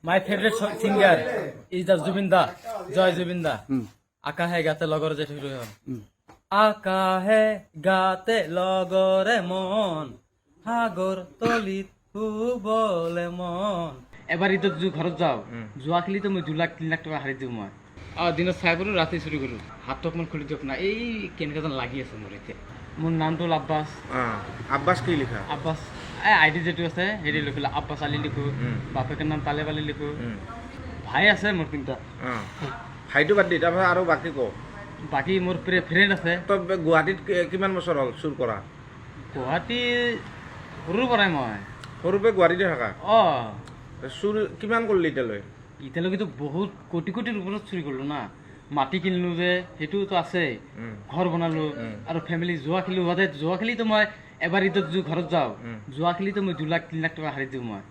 My favorite singer is the Zubin Da, Joy Zubin Da. আকা হে গাতে লগর যে শুরু হয় আকা হে গাতে লগরে মন সাগর তলিত বলে মন এবার ঈদত ঘৰত যাওঁ যোৱা খেলি তো মই 2 লাখ 3 লাখ টকা হাৰি দিওঁ মই দিনত চাই পৰো ৰাতি চুৰি কৰো হাতটো অকমান খুলি দিয়ক না এই কেনেকা যেন লাগি আছে মোৰ এতিয়া মোৰ নামটো আব্বাস আব্বাস কি লিখা আব্বাস আইডি যেটো আছে হেৰি লিখিলে আব্বাস আলী লিখো বাপেকৰ নাম তালেব আলী লিখো ভাই আছে মোৰ তিনটা ভাইটো বাদ দি তাৰপৰা আৰু বাকী ক বাকী মোৰ ফ্ৰেণ্ড আছে তই গুৱাহাটীত কিমান বছৰ হ'ল চুৰ কৰা গুৱাহাটী সৰুৰ পৰাই মই সৰুৰে গুৱাহাটীতে থাকা চুৰ কিমান কৰিলি এতিয়ালৈকেতো বহুত কোটি কোটিৰ ওপৰত চুৰি কৰিলো না মাটি কিনিলো যে সেইটোতো আছে ঘৰ বনালো আৰু ফেমিলি যোৱা খেলিতো মই এবাৰ ঈদত ঘৰত যাওঁ যোৱা খেলিতো মই 2 লাখ 3 লাখ টকা হাৰি দিওঁ মই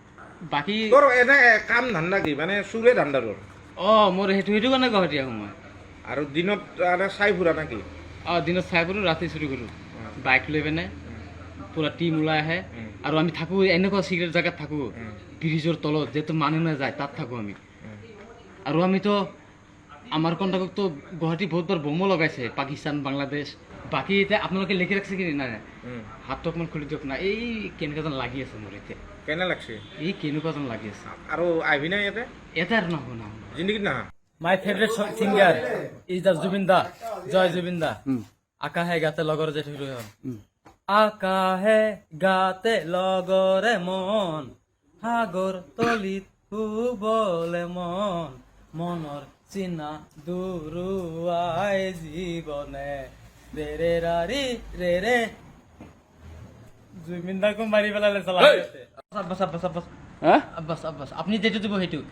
বাকী তোৰ এনে কাম ধান্দা কি মানে চুৰে ধান্দা তোৰ মোৰ সেইটো কাৰণে গুৱাহাটী আহোঁ মই আৰু দিনত চাই ফুৰা নেকি দিনত চাই ফুৰো ৰাতি চুৰি কৰোঁ বাইক লৈ পিনে পুৰা টিম ওলাই আহে আৰু আমি থাকোঁ এনেকুৱা চিক্ৰেট জেগাত থাকোঁ ব্ৰিজৰ তলত যিহেতু মানুহ নাযায় তাত থাকোঁ আমি আৰু আমিতো আমাৰ কণ্টাক্টতো গুৱাহাটী বহুতবাৰ বোমো লগাইছে পাকিস্তান বাংলাদেশ বাকী এতিয়া আপোনালোকে লিখি ৰাখিছে কি নাই হাতটো অকমান খুলি দিয়ক না এই কেনেকুৱা যেন লাগি আছে মোৰ এতিয়া কেনে লাগছে এই কেনেকুৱা যেন লাগি আছে আৰু আহিবি না ইয়াতে আৰু নহ'ব না জিন্দগীত নাহা My favorite singer is the Zubin Da, Joy Zubin Da. আকা হে গাতে লগর যে শুরু হয় আকা হে গাতে লগরে মন সাগর তলিত বলে মন মনৰ চিনা দুৰুৱাই জীৱনে ৰে ৰাৰি ৰে জুবিন দাকো মাৰি পেলালে চালা আব্বাস আব্বাস আব্বাস আব্বাস আব্বাস আপনি যেটো দিব সেইটো